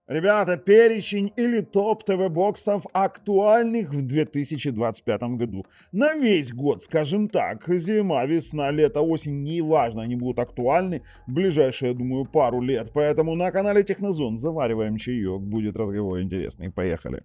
Ребята, перечень или топ ТВ-боксов актуальных в 2025 году. На весь год, скажем так, зима, весна, лето, осень, неважно, они будут актуальны в ближайшие, я думаю, пару лет. Поэтому на канале Технозон завариваем чаек, будет разговор интересный. Поехали.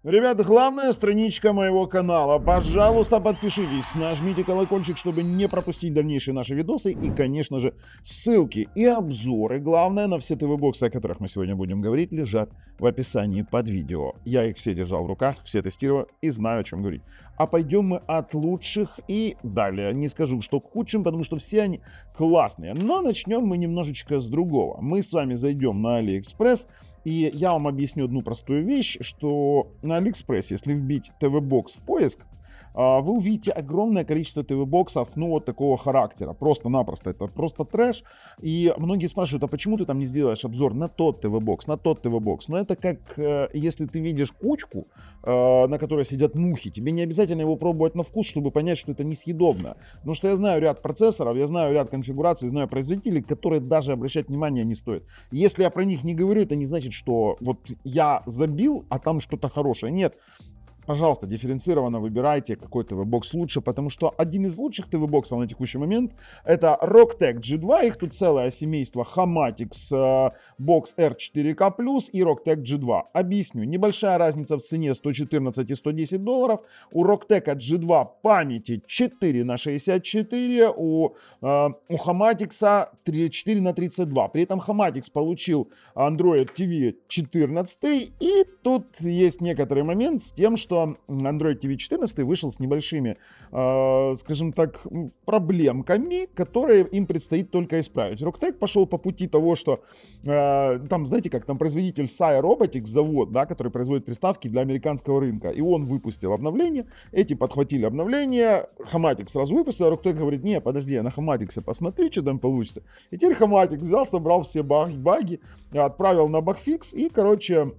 Ребят, главная страничка моего канала. Пожалуйста, подпишитесь, нажмите колокольчик, чтобы не пропустить дальнейшие наши видосы. И, конечно же, ссылки и обзоры, главное, на все ТВ-боксы, о которых мы сегодня будем говорить, лежат в описании под видео. Я их все держал в руках, все тестировал и знаю, о чем говорить. А пойдем мы от лучших и далее. Не скажу, что к худшим, потому что все они классные. Но начнем мы немножечко с другого. Мы с вами зайдем на AliExpress. И я вам объясню одну простую вещь, что на AliExpress, если вбить ТВ-бокс в поиск, вы увидите огромное количество ТВ-боксов, ну, вот такого характера. Просто-напросто. Это просто трэш. И многие спрашивают, а почему ты там не сделаешь обзор на тот ТВ-бокс, на тот ТВ-бокс? Но это как, если ты видишь кучку, на которой сидят мухи, тебе не обязательно его пробовать на вкус, чтобы понять, что это несъедобно. Потому что я знаю ряд процессоров, я знаю ряд конфигураций, знаю производителей, которые даже обращать внимания не стоит. Если я про них не говорю, это не значит, что вот я забил, а там что-то хорошее. Нет. Пожалуйста, дифференцированно выбирайте, какой ТВ-бокс лучше, потому что один из лучших ТВ-боксов на текущий момент это Rocktech G2, их тут целое семейство, Hamatix Box R4K+, и Rocktech G2. Объясню, небольшая разница в цене 114 и 110 долларов, у Rocktech G2 памяти 4 на 64, у Hamatix 4 на 32, при этом Hamatix получил Android TV 14, и тут есть некоторый момент с тем, что Android TV 14 вышел с небольшими, скажем так, проблемками, которые им предстоит только исправить. Rocktech пошел по пути того, что там, знаете как, там производитель SAI Robotics, завод, да, который производит приставки для американского рынка, и он выпустил обновление, эти подхватили обновление, Hamatix сразу выпустил, а Rocktech говорит, не, подожди, я на Hamatix посмотрю, что там получится. И теперь Hamatix взял, собрал все баги, отправил на багфикс, и, короче,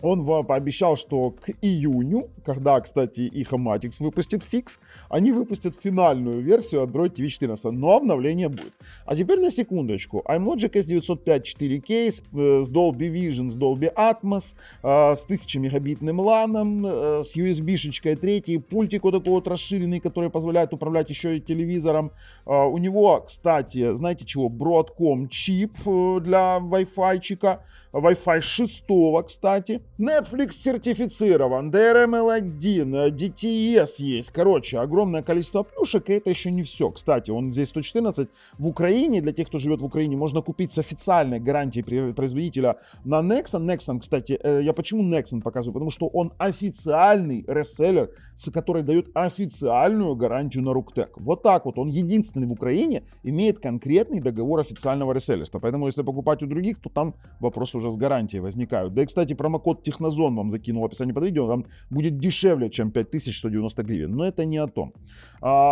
он пообещал, что к июню, когда, кстати, и Hamatix выпустит фикс, они выпустят финальную версию Android TV 14, но обновление будет. А теперь на секундочку. iMlogic S905 4K с Dolby Vision, с Dolby Atmos, с 1000 мегабитным LAN, с USB-шечкой 3, пультик вот такой вот расширенный, который позволяет управлять еще и телевизором. У него, кстати, знаете чего, Broadcom чип для Wi-Fi-чика, Wi-Fi 6, кстати. Netflix сертифицирован, DRM-L1, DTS есть. Короче, огромное количество плюшек, и это еще не все. Кстати, он здесь 114 в Украине. Для тех, кто живет в Украине, можно купить с официальной гарантией производителя на Nexon. Nexon, кстати, я почему Nexon показываю? Потому что он официальный реселлер, который дает официальную гарантию на Rocktech. Вот так вот. Он единственный в Украине имеет конкретный договор официального реселлерства. Поэтому, если покупать у других, то там вопросы уже с гарантией возникают. Да и, кстати, промокод Технозон вам закинул в описании под видео, там будет дешевле, чем 5190 гривен. Но это не о том.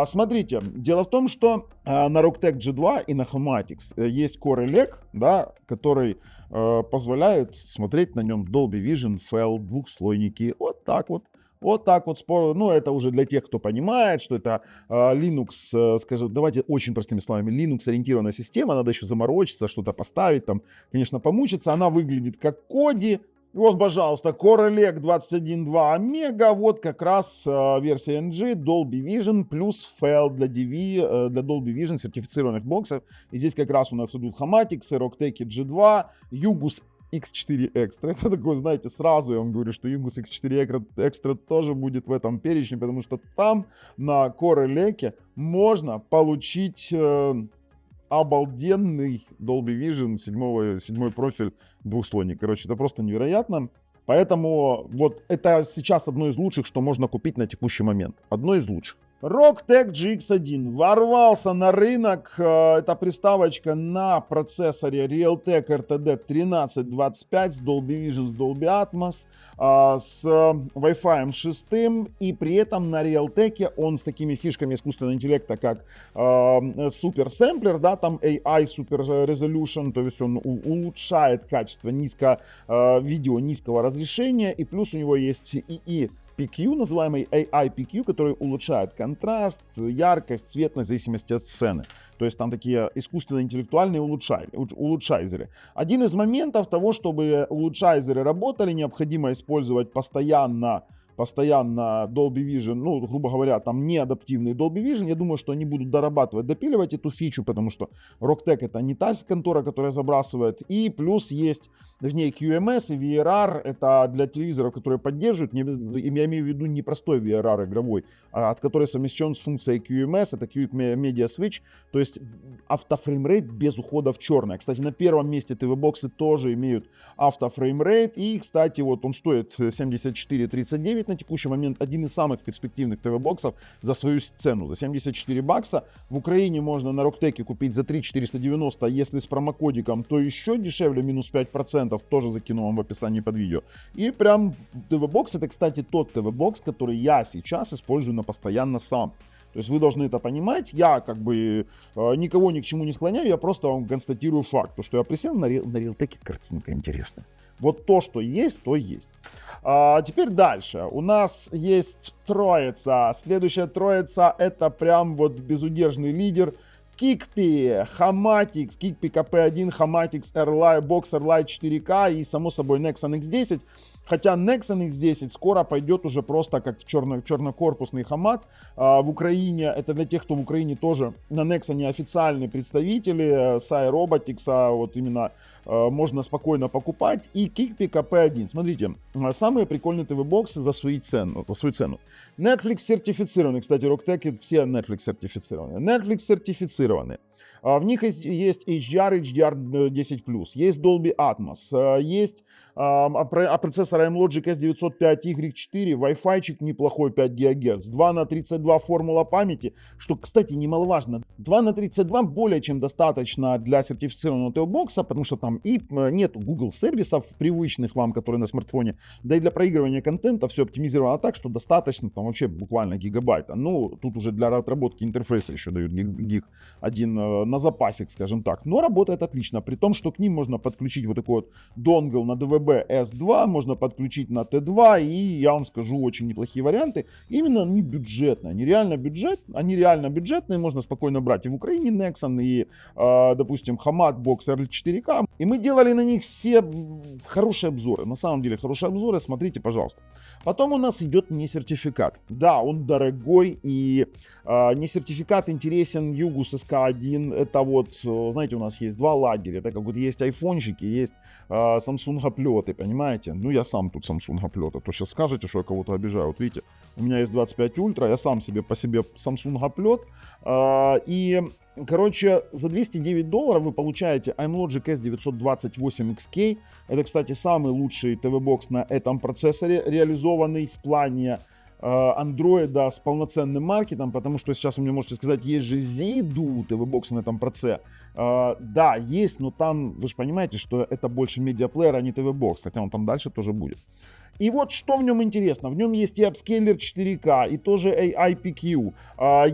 Смотрите, дело в том, что на Rocktech G2 и на Hamatix есть Core Elec, да, который позволяет смотреть на нем Dolby Vision, FL, двухслойники. Вот так вот. Вот так вот спор. Ну, это уже для тех, кто понимает, что это Linux, скажем, давайте очень простыми словами, Linux-ориентированная система, надо еще заморочиться, что-то поставить, там, конечно, помучиться. Она выглядит как Коди. Вот, пожалуйста, Core Elec 21.2 Омега, вот как раз версия NG, Dolby Vision плюс FL для DV, для Dolby Vision сертифицированных боксов. И здесь как раз у нас идут Hamatix, Rocktech G2, Yugus X4 Extra. Это такое, знаете, сразу я вам говорю, что Yugus X4 Extra тоже будет в этом перечне, потому что там на Core Elec можно получить обалденный Dolby Vision 7 профиль двухслойник. Короче, это просто невероятно. Поэтому вот это сейчас одно из лучших, что можно купить на текущий момент. Одно из лучших. Rocktech GX1 ворвался на рынок. Это приставочка на процессоре Realtek RTD 1325 с Dolby Vision, с Dolby Atmos, с Wi-Fi 6, и при этом на Realtek он с такими фишками искусственного интеллекта, как Super Sampler, да, там AI Super Resolution, то есть он улучшает качество видео низкого разрешения, и плюс у него есть ИИ PQ, называемый AI PQ, который улучшает контраст, яркость, цветность в зависимости от сцены. То есть там такие искусственно-интеллектуальные улучшайзеры. Один из моментов того, чтобы улучшайзеры работали, необходимо использовать постоянно Dolby Vision, ну, грубо говоря, там не адаптивный Dolby Vision. Я думаю, что они будут дорабатывать, допиливать эту фичу, потому что Rocktech это не та контора, которая забрасывает. И плюс есть в ней QMS и VRR, это для телевизоров, которые поддерживают, я имею в виду не простой VRR игровой, а от которой совмещен с функцией QMS, это Quick Media Switch, то есть автофреймрейт без ухода в черное. Кстати, на первом месте TV-боксы тоже имеют автофреймрейт, и, кстати, вот он стоит 74,39 на текущий момент, один из самых перспективных ТВ-боксов за свою цену. За 74 бакса в Украине можно на Rocktech купить за 3,490, если с промокодиком, то еще дешевле, минус 5%, тоже закину вам в описании под видео. И прям ТВ-бокс, это, кстати, тот ТВ-бокс, который я сейчас использую на постоянно сам. То есть вы должны это понимать, я как бы никого ни к чему не склоняю, я просто вам констатирую факт, то, что я присел на Realtek, картинка интересная. Вот то, что есть, то есть. Теперь дальше. У нас есть троица. Следующая троица это прям вот безудержный лидер. Kikpi, Hamatix, Kikpi KP1, Hamatix Box Airlight 4K и само собой Nexon X10. Хотя Nexon X10 скоро пойдет уже просто как чернокорпусный хамат. В Украине, это для тех, кто в Украине тоже на Nexon официальные представители, с iRobotics, вот именно можно спокойно покупать. И Kikpi KP1. Смотрите, самые прикольные ТВ-боксы за свою цену. Netflix сертифицированный, кстати, Rocktech все Netflix сертифицированы. Netflix сертифицированы. В них есть HDR, HDR10+, есть Dolby Atmos, есть процессор AMLogic S905Y4, Wi-Fi неплохой 5 ГГц, 2 на 32 формула памяти, что, кстати, немаловажно. 2 на 32 более чем достаточно для сертифицированного ТВ-бокса, потому что там и нет Google сервисов привычных вам, которые на смартфоне, да и для проигрывания контента все оптимизировано так, что достаточно там вообще буквально гигабайта. Ну, тут уже для отработки интерфейса еще дают гиг один на запасик, скажем так. Но работает отлично, при том, что к ним можно подключить вот такой вот донгл на DVB S2, можно подключить на T2, и я вам скажу, очень неплохие варианты. Именно они бюджетные, они реально бюджетные, можно спокойно брать и в Украине Nexon, и, допустим, Hamat Box R4K. И мы делали на них все хорошие обзоры, на самом деле хорошие обзоры, смотрите, пожалуйста. Потом у нас идет не сертификат. Да, он дорогой, и не сертификат интересен Югус SK1. Это вот, знаете, у нас есть два лагеря. Это как вот есть айфончики, есть Samsung оплеты, понимаете? Ну, я сам тут Samsung оплет. А то сейчас скажете, что я кого-то обижаю. Вот видите, у меня есть 25 ультра, я сам себе по себе Samsung оплет. И, короче, за $209 вы получаете iMlogic S928XK. Это, кстати, самый лучший ТВ-бокс на этом процессоре, реализованный в плане андроида с полноценным маркетом, потому что сейчас вы мне можете сказать, есть же ZeeDu ТВ-боксы на этом проце. Да, есть, но там, вы же понимаете, что это больше медиаплеер, а не ТВ-бокс, хотя он там дальше тоже будет. И вот что в нем интересно. В нем есть и апскейлер 4К, и тоже AI PQ.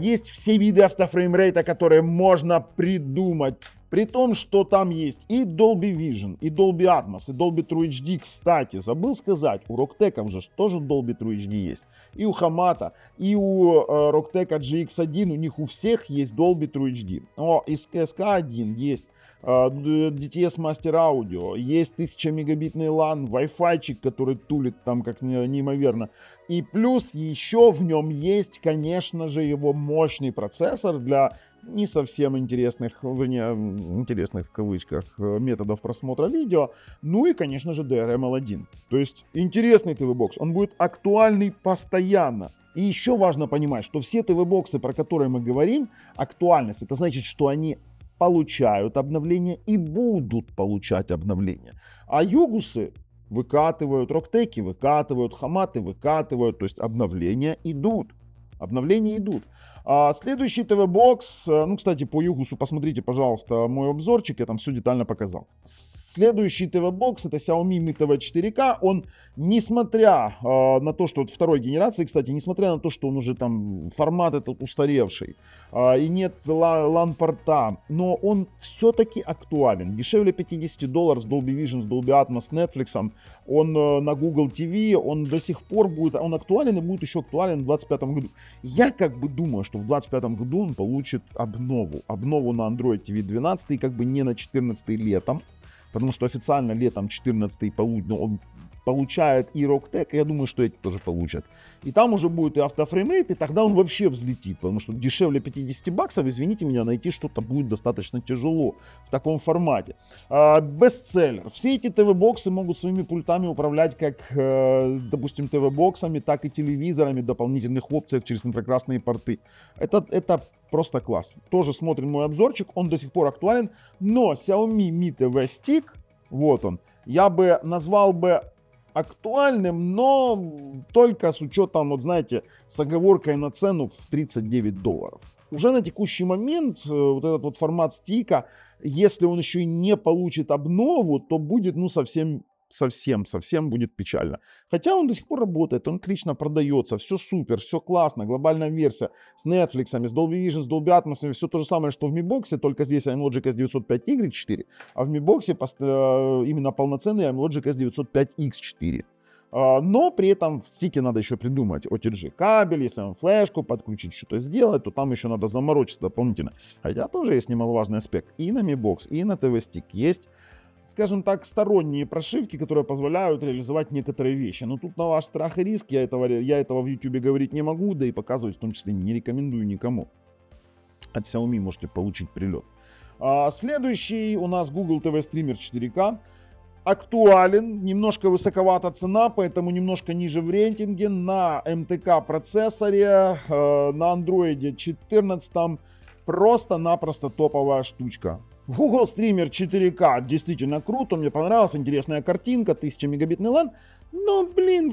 Есть все виды автофреймрейта, которые можно придумать. При том, что там есть и Dolby Vision, и Dolby Atmos, и Dolby True HD. Кстати, забыл сказать, у Rocktech же тоже Dolby True HD есть. И у Hamata, и у Rocktech GX1, у них у всех есть Dolby True HD. Из SK1 есть DTS Master Audio, есть 1000 мегабитный LAN, Wi-Fi, который тулит там как неимоверно. И плюс еще в нем есть, конечно же, его мощный процессор для не совсем интересных, интересных в кавычках, методов просмотра видео. Ну и, конечно же, DRM-L1. То есть интересный ТВ-бокс, он будет актуальный постоянно. И еще важно понимать, что все ТВ-боксы, про которые мы говорим, актуальность, это значит, что они получают обновления и будут получать обновления. А югусы выкатывают, Rocktech выкатывают, Хаматы выкатывают, то есть обновления идут. Обновления идут. Следующий ТВ-бокс, ну, кстати, по югусу посмотрите, пожалуйста, мой обзорчик, я там все детально показал. Следующий ТВ-бокс это Xiaomi Mi TV 4K. Он, несмотря на то, что вот второй генерации, кстати, несмотря на то, что он уже там формат этот устаревший и нет LAN-порта, но он все-таки актуален. Дешевле $50 с Dolby Vision, с Dolby Atmos, с Netflix. Он на Google TV, он до сих пор будет, он актуален и будет еще актуален в 2025 году. Я как бы думаю, что в 2025 году он получит обнову на Android TV 12, и как бы не на 14 летом. Потому что официально летом 14 он получает и Rocktech, и я думаю, что эти тоже получат. И там уже будет и автофреймрейт, и тогда он вообще взлетит, потому что дешевле $50, извините меня, найти что-то будет достаточно тяжело в таком формате. Бестселлер. Все эти ТВ-боксы могут своими пультами управлять как, допустим, ТВ-боксами, так и телевизорами в дополнительных опциях через инфракрасные порты. Это просто класс. Тоже смотрим мой обзорчик, он до сих пор актуален, но Xiaomi Mi TV Stick, вот он, я бы назвал бы актуальным, но только с учетом, вот знаете, с оговоркой на цену в $39. Уже на текущий момент вот этот вот формат стика, если он еще и не получит обнову, то будет, ну, совсем будет печально. Хотя он до сих пор работает, он отлично продается, все супер, все классно, глобальная версия с Netflix, с Dolby Vision, с Dolby Atmos, все то же самое, что в Mi Box, только здесь iMlogic S905Y4, а в Mi Box именно полноценный iMlogic S905X4. Но при этом в стике надо еще придумать OTG кабель, если вам флешку подключить, что-то сделать, то там еще надо заморочиться дополнительно. Хотя тоже есть немаловажный аспект. И на Mi Box, и на TV Stick есть, скажем так, сторонние прошивки, которые позволяют реализовать некоторые вещи. Но тут на ваш страх и риск, я этого в YouTube говорить не могу, да и показывать в том числе не рекомендую никому. От Xiaomi можете получить прилет. Следующий у нас Google TV Streamer 4K. Актуален, немножко высоковата цена, поэтому немножко ниже в рейтинге. На МТК процессоре, на Android 14 просто-напросто топовая штучка. Google Streamer 4K действительно круто, мне понравилась, интересная картинка, 1000 мегабитный LAN. Но, блин,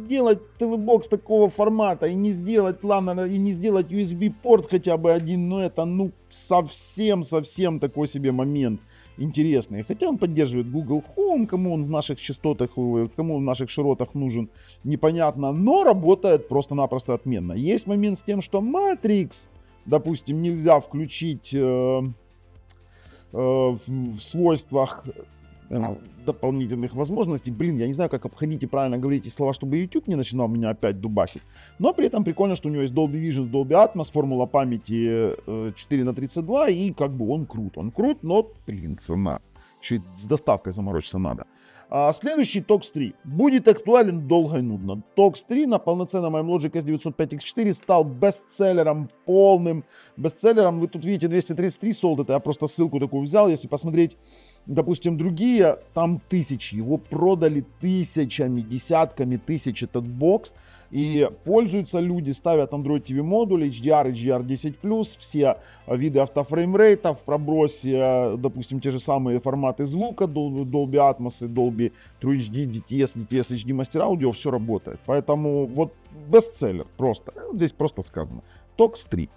делать ТВ-бокс такого формата и не сделать LAN, и не сделать USB-порт хотя бы один, ну это, ну, совсем такой себе момент интересный. Хотя он поддерживает Google Home, кому он в наших частотах, кому в наших широтах нужен, непонятно, но работает просто-напросто отменно. Есть момент с тем, что Matrix, допустим, нельзя включить в свойствах дополнительных возможностей. Блин, я не знаю, как обходить и правильно говорить эти слова, чтобы YouTube не начинал меня опять дубасить. Но при этом прикольно, что у него есть Dolby Vision, Dolby Atmos, формула памяти 4х32, и как бы он крут. Он крут, но, блин, цена. Еще и с доставкой заморочиться надо. Следующий TOX 3 будет актуален долго и нудно. TOX 3 на полноценном iMlogic S905X4 стал бестселлером, полным бестселлером. Вы тут видите 233 sold, это я просто ссылку такую взял. Если посмотреть, допустим, другие, там тысячи. Его продали тысячами, десятками тысяч этот бокс. И пользуются люди, ставят Android TV модуль, HDR, HDR10+, все виды автофреймрейта в пробросе, допустим, те же самые форматы звука, Dolby Atmos, Dolby True HD, DTS, HD Master Audio, все работает. Поэтому вот бестселлер просто, здесь просто сказано. TOX 3.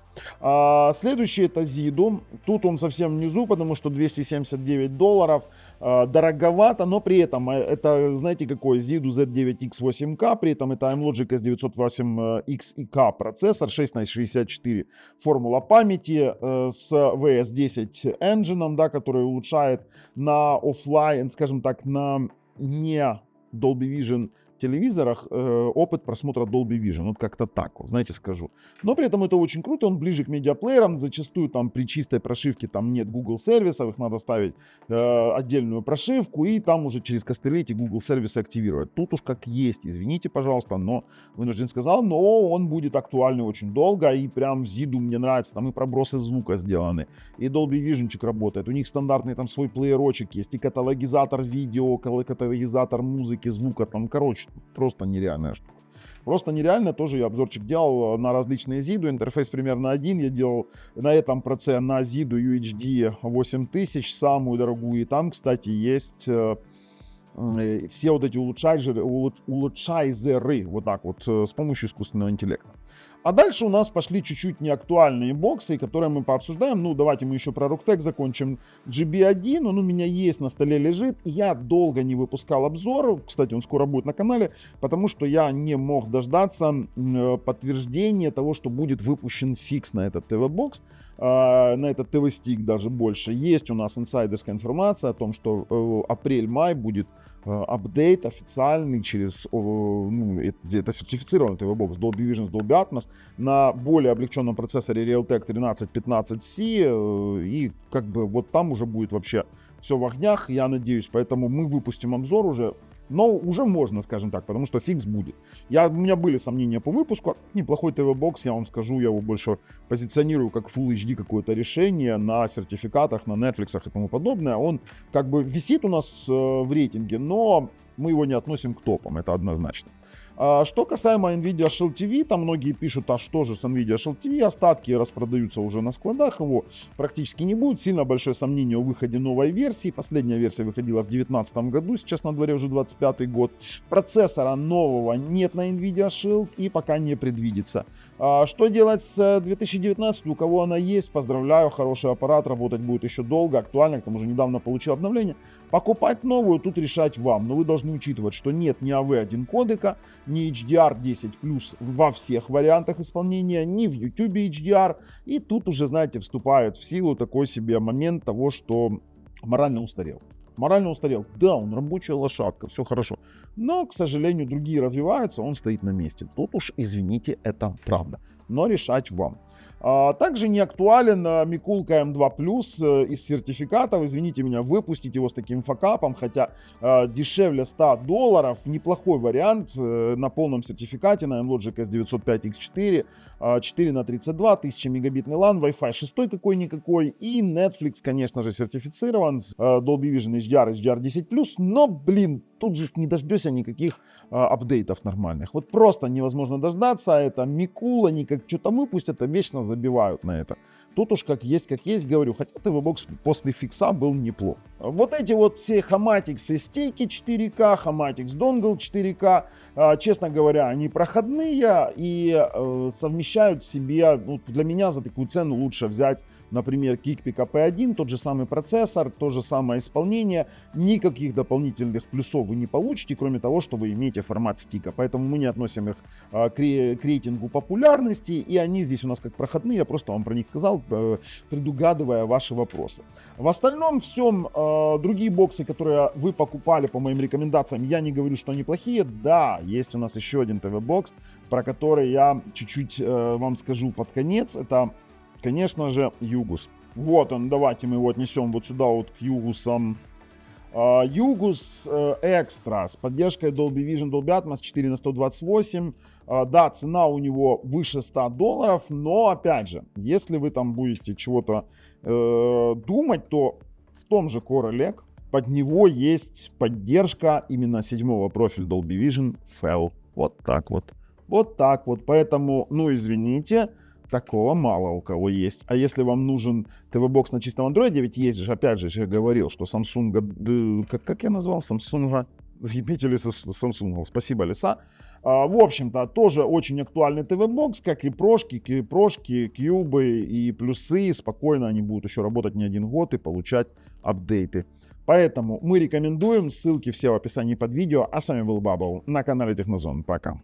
Следующий это Zidu. Тут он совсем внизу, потому что $279. Дороговато, но при этом это, знаете, какой Zidu Z9X 8K, при этом это iMlogic S908X и K процессор, 6х64 формула памяти с VS10 engine, да, который улучшает на офлайн, скажем так, на не Dolby Vision телевизорах опыт просмотра Dolby Vision. Вот как-то так, вот, знаете, скажу. Но при этом это очень круто, он ближе к медиаплеерам. Зачастую там при чистой прошивке там нет Google сервисов, их надо ставить отдельную прошивку, и там уже через костыли эти Google сервисы активировать. Тут уж как есть, извините, пожалуйста, но вынужден сказал, но он будет актуальный очень долго, и прям в Zidu мне нравится, там и пробросы звука сделаны, и Dolby Visionчик работает, у них стандартный там свой плеерочек есть, и каталогизатор видео, каталогизатор музыки, звука, там, короче, просто нереальная штука. Просто нереально, тоже я обзорчик делал на различные Zidu, интерфейс примерно один, я делал на этом проце на Zidu UHD 8000, самую дорогую, и там, кстати, есть все вот эти улучшайзеры, вот так вот, с помощью искусственного интеллекта. А дальше у нас пошли чуть-чуть неактуальные боксы, которые мы пообсуждаем. Ну, давайте мы еще про Руктек закончим. GB1, он у меня есть, на столе лежит. Я долго не выпускал обзор. Кстати, он скоро будет на канале, потому что я не мог дождаться подтверждения того, что будет выпущен фикс на этот ТВ-бокс, на этот ТВ-стик даже больше. Есть у нас инсайдерская информация о том, что апрель-май будет апдейт официальный через, ну, это сертифицированный ТВ-бокс Dolby Vision с Dolby Atmos на более облегченном процессоре Realtek 1315C, и как бы вот там уже будет вообще все в огнях, я надеюсь, поэтому мы выпустим обзор уже. Но уже можно, скажем так, потому что фикс будет. У меня были сомнения по выпуску. Неплохой ТВ-бокс, я вам скажу, я его больше позиционирую как Full HD какое-то решение на сертификатах, на Netflix и тому подобное. Он как бы висит у нас в рейтинге, но мы его не относим к топам, это однозначно. Что касаемо NVIDIA Shield TV, там многие пишут, а что же с NVIDIA Shield TV, остатки распродаются уже на складах, его практически не будет, сильно большое сомнение о выходе новой версии, последняя версия выходила в 2019 году, сейчас на дворе уже 25 год, процессора нового нет на NVIDIA Shield и пока не предвидится. Что делать с 2019, у кого она есть, поздравляю, хороший аппарат, работать будет еще долго, актуально, к тому же недавно получил обновление. Покупать новую тут решать вам, но вы должны учитывать, что нет ни AV1 кодека, ни HDR10+ во всех вариантах исполнения, ни в YouTube HDR. И тут уже, знаете, вступает в силу такой себе момент того, что морально устарел. Морально устарел. Да, он рабочая лошадка, все хорошо. Но, к сожалению, другие развиваются, он стоит на месте. Тут уж, извините, это правда. Но решать вам. Также не актуален Микулка M2 из сертификатов. Извините меня, выпустить его с таким факапом, хотя дешевле $100. Неплохой вариант на полном сертификате на Amlogic S905X4, 4х32, 1000 мегабитный LAN, Wi-Fi 6 какой-никакой и Netflix, конечно же, сертифицирован с Dolby Vision HDR, HDR10+, но, блин, тут же не дождешься никаких апдейтов нормальных. Вот просто невозможно дождаться. Это Микула, они как что-то выпустят, а вечно забивают на это. Тут уж как есть, говорю. Хотя ТВ-бокс после фикса был неплох. Вот эти вот все Hamatix и стейки 4К, Hamatix Dongle 4К, честно говоря, они проходные и совмещают в себе, ну, для меня за такую цену лучше взять, например, Geekpick AP1, тот же самый процессор, то же самое исполнение. Никаких дополнительных плюсов вы не получите, кроме того, что вы имеете формат стика. Поэтому мы не относим их к рейтингу популярности, и они здесь у нас как проходные, я просто вам про них сказал, предугадывая ваши вопросы. В остальном всем, другие боксы, которые вы покупали по моим рекомендациям, я не говорю, что они плохие. Да, есть у нас еще один ТВ-бокс, про который я чуть-чуть вам скажу под конец. Это, конечно же, Югус. Вот он, давайте мы его отнесем вот сюда вот к Югусам. Югус Extra с поддержкой Dolby Vision, Dolby Atmos 4х128. Да, цена у него выше $100, но опять же, если вы там будете чего-то думать, то в том же Core Lake под него есть поддержка именно 7-го профиля Dolby Vision FL. Вот так вот. Вот так вот. Поэтому, ну извините, такого мало у кого есть. А если вам нужен ТВ-бокс на чистом андроиде, ведь есть же, опять же, я говорил, что Samsung, как я назвал, Samsung, заебители Samsung, спасибо, Лиса. В общем-то, тоже очень актуальный ТВ-бокс, как и прошки, кьюбы и плюсы. Спокойно они будут еще работать не один год и получать апдейты. Поэтому мы рекомендуем, ссылки все в описании под видео. А с вами был Бабл на канале Технозон. Пока.